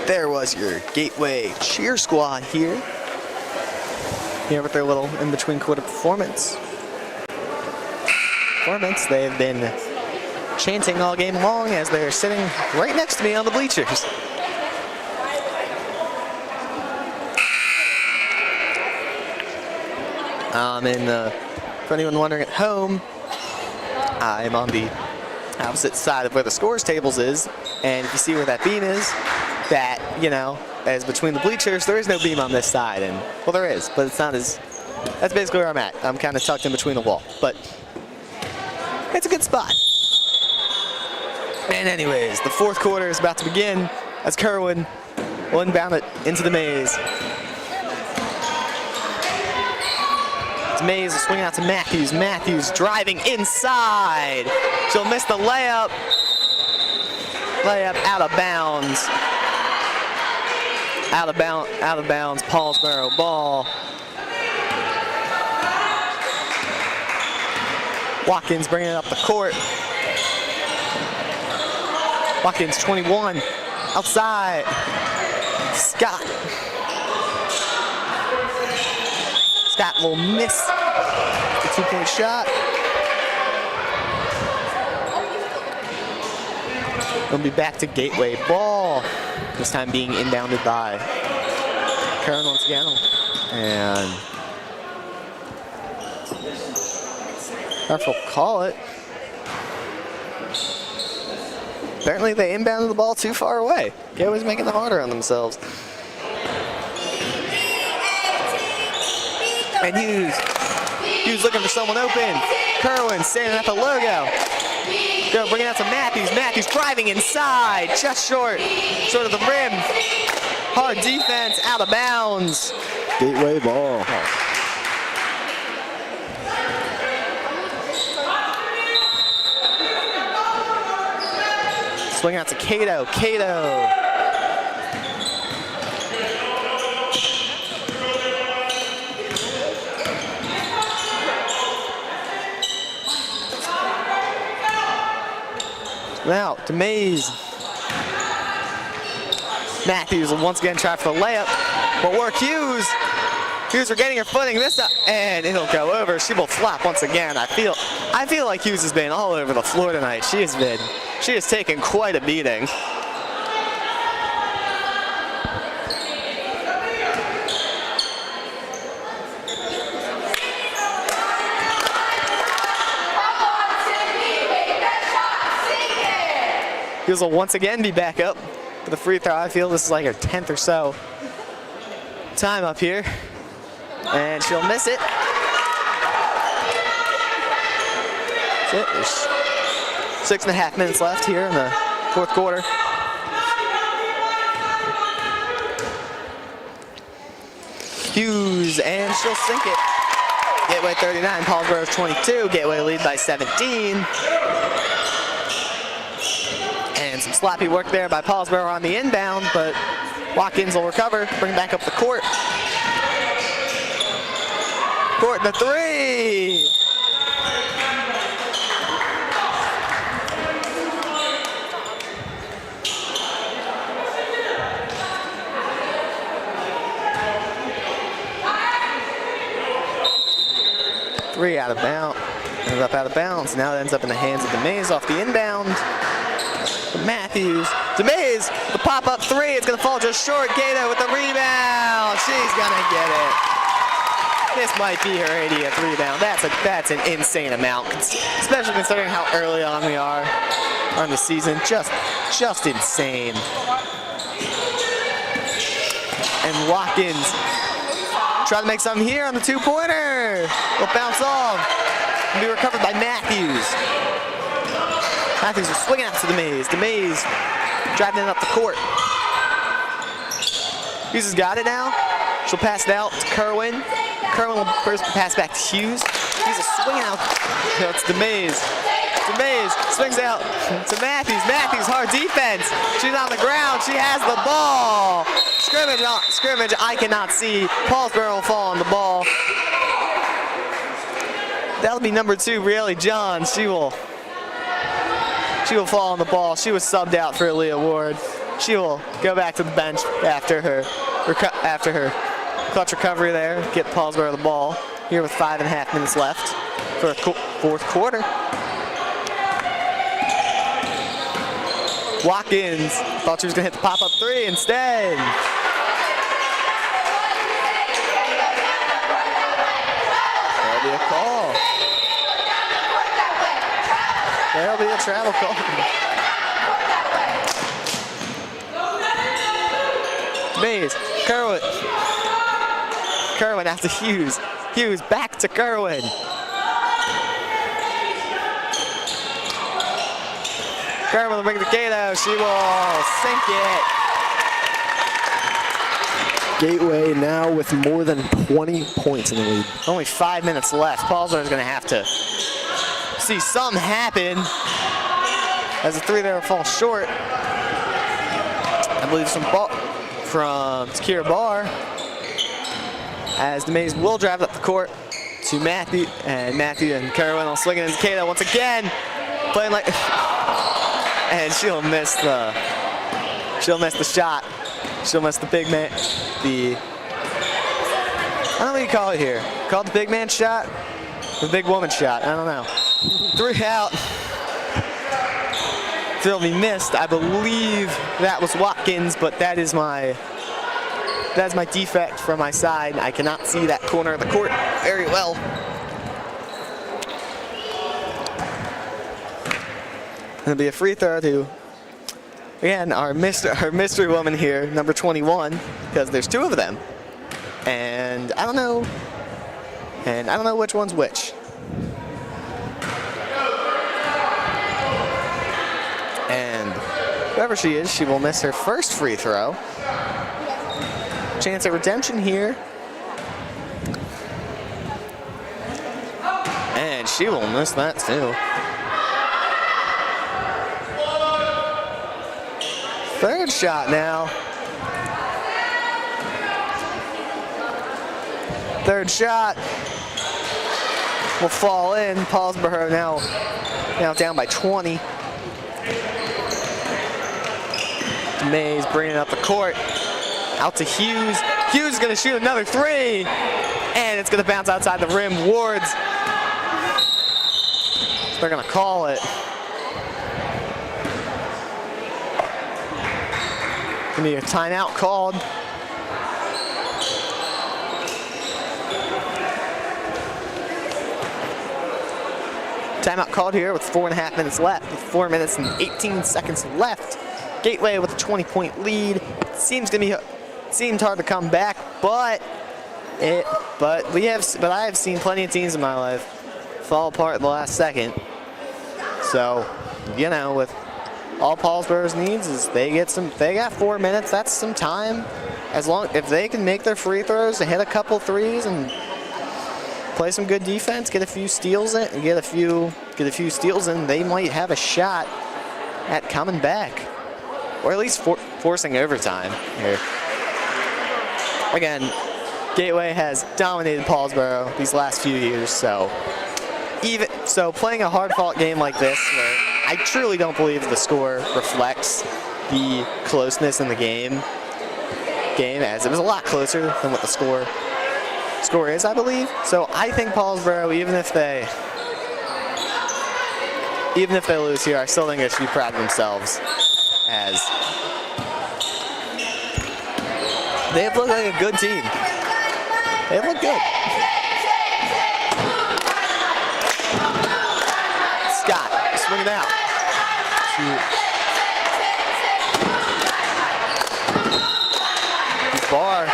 There was your Gateway cheer squad here. Here with their little in-between quarter performance. They've been chanting all game long as they're sitting right next to me on the bleachers. For anyone wondering at home, I'm on the opposite side of where the scores tables is, and if you see where that beam is, that, you know, as between the bleachers, there is no beam on this side, and, well, there is, but it's not as, that's basically where I'm at. I'm kind of tucked in between the wall, but it's a good spot. And anyways, the fourth quarter is about to begin as Kerwin will inbound it into the Mays. It's Mays will swing out to Matthews. Matthews driving inside. She'll miss the layup. Layup out of bounds. Out of bounds, Paulsboro ball. Watkins bringing it up the court. Watkins 21, outside. Scott. Scott will miss the two-point shot. We'll be back to Gateway ball. This time being inbounded by Karen once again. And ref will call it. Apparently they inbounded the ball too far away. Gateway's making it harder on themselves. And Hughes looking for someone open. Kerwin standing at the logo. Go bring it out to Matthews. Matthews driving inside, just short of the rim. Hard defense, out of bounds. Gateway ball. Swing out to Cato. Cato. Now to Mays. Matthews will once again try for the layup, but work Hughes. Hughes regaining her footing this time, and it'll go over. She will flop once again. I feel like Hughes has been all over the floor tonight. She has taken quite a beating. Hughes will once again be back up for the free throw. I feel this is like her 10th or so time up here. And she'll miss it. That's it. There's 6.5 minutes left here in the fourth quarter. Hughes, and she'll sink it. Gateway 39, Paulsboro 22. Gateway lead by 17. And some sloppy work there by Paulsboro on the inbound, but Watkins will recover, bring back up the court. Court the three. Three out of bounds. Ended up out of bounds. Now it ends up in the hands of DeMays off the inbound. Matthews. DeMays, the pop-up three. It's going to fall just short. Gato with the rebound. She's going to get it. This might be her 80th rebound. That's an insane amount, especially considering how early on we are on the season. Just insane. And Watkins trying to make something here on the two-pointer. Will bounce off and be recovered by Matthews. Matthews will swing out to DeMays. DeMays driving it up the court. Hughes has got it now. She'll pass it out to Kerwin. Kerwin will first pass back to Hughes. Hughes will swing out. It's DeMays. DeMays swings out to Matthews. Matthews, hard defense. She's on the ground. She has the ball. Scrimmage, I cannot see. Paulsboro will fall on the ball. That'll be number 2, Rieli Johns. She will fall on the ball. She was subbed out for Leah Ward. She will go back to the bench after her clutch recovery there. Get Paulsboro the ball here with 5.5 minutes left for the fourth quarter. Watkins thought she was going to hit the pop-up three instead. There'll be a call. There'll be a travel call. Mays, Kerwin out to Hughes. Hughes back to Kerwin. Kerwin will bring the Gato. She will sink it. Gateway now with more than 20 points in the lead. Only 5 minutes left. Paulsboro is going to have to see something happen as the three there will fall short. I believe some ball from Takira Barr as DeMays will drive up the court to Matthew and Kerwin will swing it into Kato once again, playing like, and she'll miss the shot. She'll miss the big man, I don't know what you call it here. Call it the big man shot, the big woman shot. I don't know. 3 out. They'll be missed. I believe that was Watkins, but that is my defect from my side. I cannot see that corner of the court very well. It'll be a free throw to, again, our mystery woman here, number 21, because there's 2 of them, and I don't know which one's which. And whoever she is, she will miss her first free throw. Chance at redemption here. And she will miss that too. Third shot now. Third shot will fall in. Paulsboro now down by 20. DeMays bringing up the court. Out to Hughes. Hughes is going to shoot another 3. And it's going to bounce outside the rim. Ward's. They're going to call it. Going to be a timeout called. Timeout called here with 4.5 minutes left. With 4 minutes and 18 seconds left. Gateway with a 20-point lead. Seemed hard to come back, but I have seen plenty of teams in my life fall apart at the last second. So, with all Paulsboro's needs is they got 4 minutes. That's some time. If they can make their free throws and hit a couple threes and play some good defense, get a few steals in, get a few steals in, they might have a shot at coming back, or at least forcing overtime here. Again, Gateway has dominated Paulsboro these last few years, so playing a hard-fought game like this, where I truly don't believe the score reflects the closeness in the game, as it was a lot closer than what the score is, I believe. So I think Paulsboro, even if they lose here, I still think they should be proud of themselves, as they have looked like a good team. They have looked good. Scott swinging out. Bar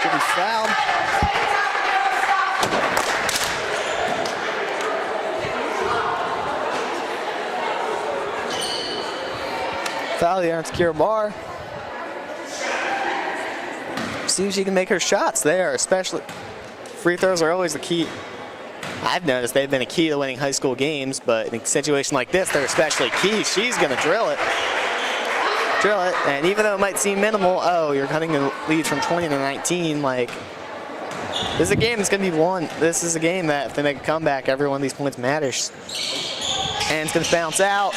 could be fouled. Foul there on Kira Barr. Seems she can make her shots there, especially free throws are always the key. I've noticed they've been a key to winning high school games, but in a situation like this, they're especially key. She's gonna drill it, and even though it might seem minimal, oh, you're cutting the lead from 20 to 19, like, this is a game that's gonna be won. This is a game that if they make a comeback, every one of these points matters. And it's gonna bounce out.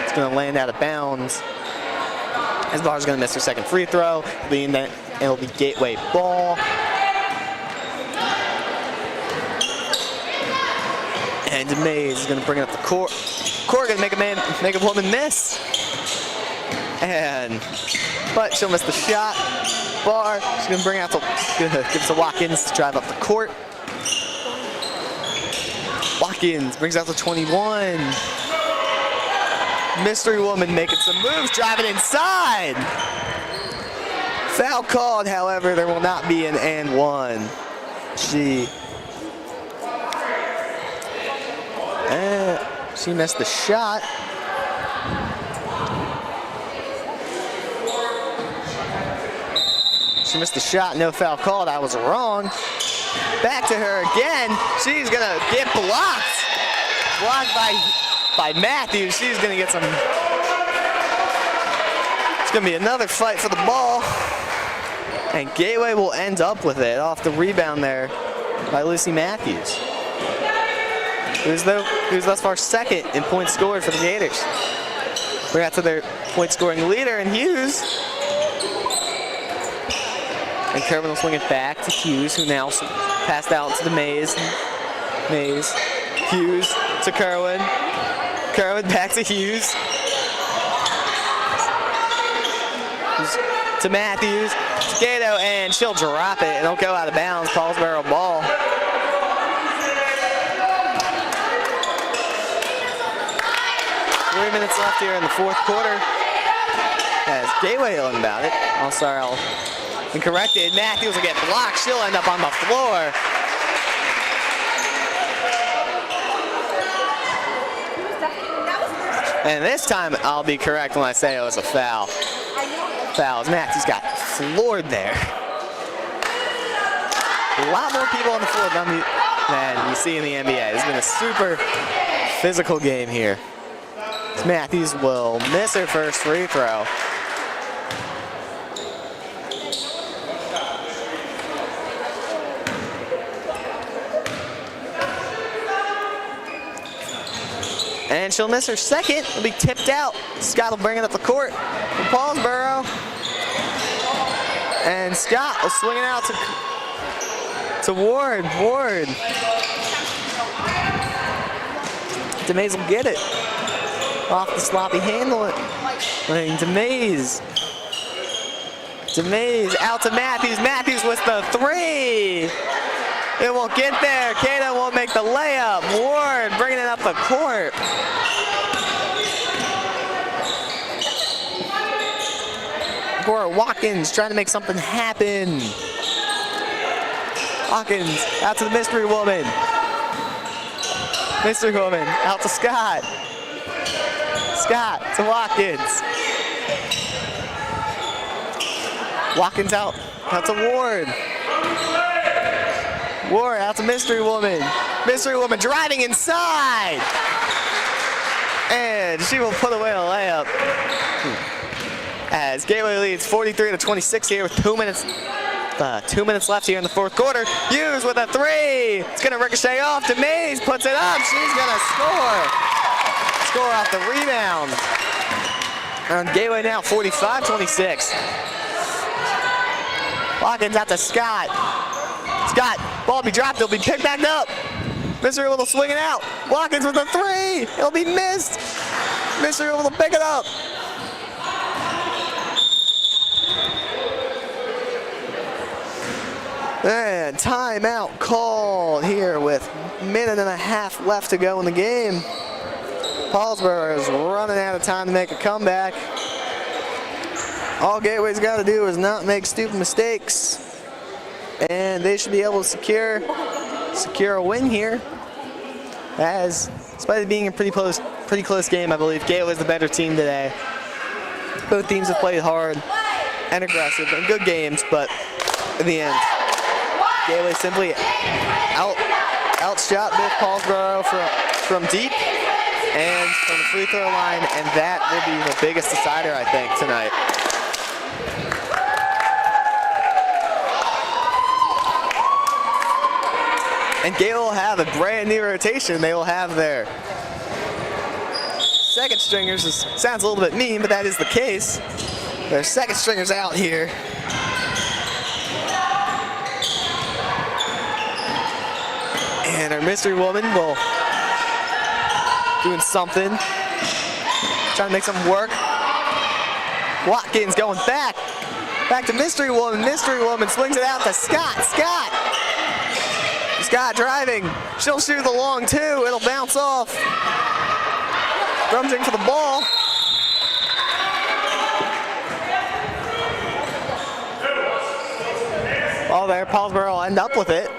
It's gonna land out of bounds. As Barr's gonna miss her second free throw, it'll be Gateway ball. And DeMays is gonna bring it up the court. Court gonna make a woman miss. But she'll miss the shot. Barr, she's gonna bring out give it to Watkins to drive up the court. Watkins brings out the 21. Mystery woman making some moves, driving inside. Foul called, however, there will not be an and one. She missed the shot. She missed the shot, no foul called, I was wrong. Back to her again. She's gonna get blocked. Blocked by Matthews. She's gonna get some. It's gonna be another fight for the ball. And Gateway will end up with it off the rebound there by Lucy Matthews, who's thus far second in points scored for the Gators. We're out to their point scoring leader in Hughes. And Kerwin will swing it back to Hughes, who now passed out to the Mays. Hughes to Kerwin. Kerwin back to Hughes. To Matthews. To Gato, and she'll drop it. It'll go out of bounds. Paulsboro ball. Three minutes left here in the fourth quarter. As Gateway yelling about it. Oh, sorry, I'll be corrected. Matthews will get blocked. She'll end up on the floor. And this time I'll be correct when I say it was a foul. Fouls. Matthews got floored there. A lot more people on the floor than you see in the NBA. It's been a super physical game here. Matthews will miss her first free throw. And she'll miss her second. It'll be tipped out. Scott will bring it up the court for Paulsboro. And Scott will swing it out to Ward. Ward. DeMays will get it. Off the sloppy handle it. Playing DeMays. DeMays out to Matthews. Matthews with the three. It won't get there. Cato won't make the layup. Ward bringing it up the court. Watkins trying to make something happen. Watkins out to the mystery woman. Mystery woman out to Scott. Scott to Watkins. Watkins out to Ward. Ward out to Mystery Woman. Mystery Woman driving inside. And she will put away a layup. As Gateway leads 43-26 here with 2 minutes left here in the fourth quarter. Hughes with a three. It's gonna ricochet off to Mays, puts it up. She's gonna score. Score off the rebound. And Gateway now 45-26. Watkins out to Scott. Scott, ball will be dropped, it'll be picked back up. Mystery will swing it out. Watkins with a three. It'll be missed. Mystery will pick it up. And timeout called here with a minute and a half left to go in the game. Paulsboro is running out of time to make a comeback. All Gateway's got to do is not make stupid mistakes, and they should be able to secure a win here. As, despite it being a pretty close game, I believe Gateway's the better team today. Both teams have played hard and aggressive and good games, but in the end, Gateway simply outshot both Paulsboro from deep and from the free throw line, and that will be the biggest decider, I think, tonight. And Gateway will have a brand new rotation. They will have their second stringers. Sounds a little bit mean, but that is the case. Their second stringers out here. And our Mystery Woman will doing something. Trying to make something work. Watkins going back. Back to Mystery Woman. Mystery Woman swings it out to Scott. Scott driving. She'll shoot the long two. It'll bounce off. Rummaging for the ball. Ball there. Paulsboro will end up with it.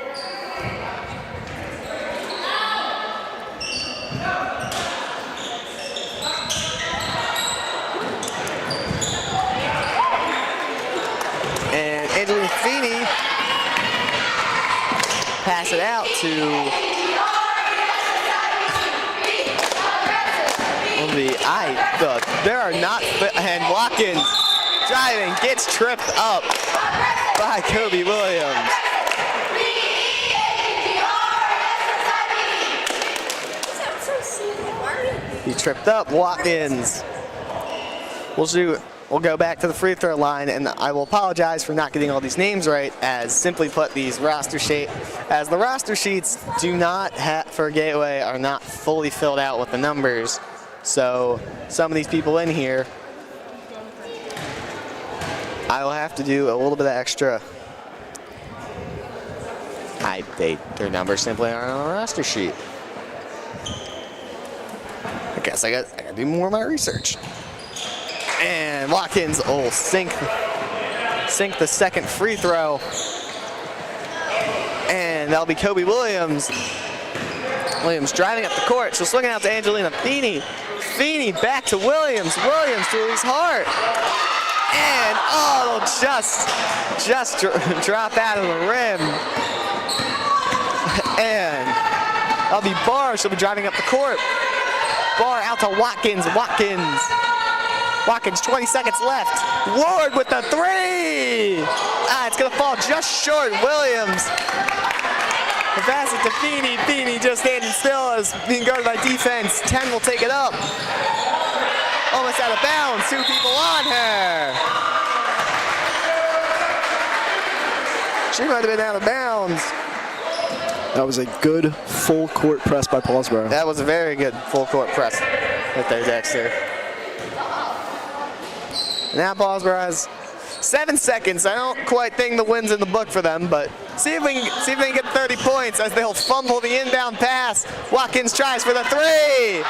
And Angelina Feeney pass it out to there are not, and Watkins driving, gets tripped up by Kobe Williams. He tripped up, Watkins. We'll go back to the free throw line, and I will apologize for not getting all these names right, as simply put, the roster sheets do not for Gateway are not fully filled out with the numbers. So some of these people in here, I will have to do a little bit of extra. Their numbers simply aren't on the roster sheet. I guess I got to do more of my research. And Watkins will sink the second free throw. And that'll be Kobe Williams. Williams driving up the court. She'll swing it out to Angelina Feeney. Feeney back to Williams. Williams to Elise Hart. And it'll just drop out of the rim. And that'll be Barr. She'll be driving up the court. Barr out to Watkins. Watkins, 20 seconds left. Ward with the three. It's gonna fall just short. Williams. The pass it to Feeney. Feeney just standing still as being guarded by defense. 10 will take it up. Almost out of bounds. 2 people on her. She might have been out of bounds. That was a good full court press by Paulsboro. That was a very good full court press right there, Dexter. Now Paulsboro has 7 seconds. I don't quite think the win's in the book for them, but see if they can get 30 points as they'll fumble the inbound pass. Watkins tries for the three.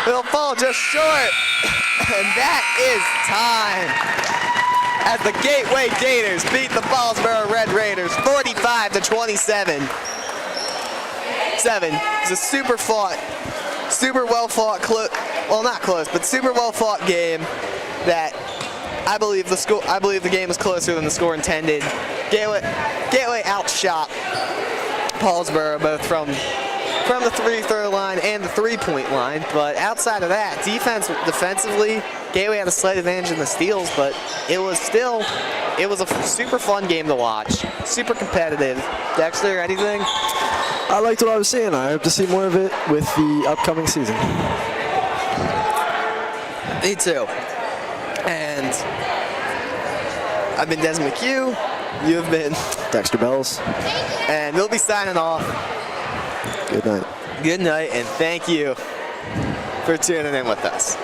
It'll fall just short. And that is time. As the Gateway Gators beat the Paulsboro Red Raiders 45-27. It's a super well fought, not close, but super well fought game that I believe the game was closer than the score intended. Gateway outshot Paulsboro, both from the free throw line and the three-point line. But outside of that, defensively, Gateway had a slight advantage in the steals, but it was a super fun game to watch. Super competitive. Dexter, anything? I liked what I was seeing. I hope to see more of it with the upcoming season. Me too. And I've been Des McHugh. You have been Dexter Bells. And we'll be signing off. Good night. Good night, and thank you for tuning in with us.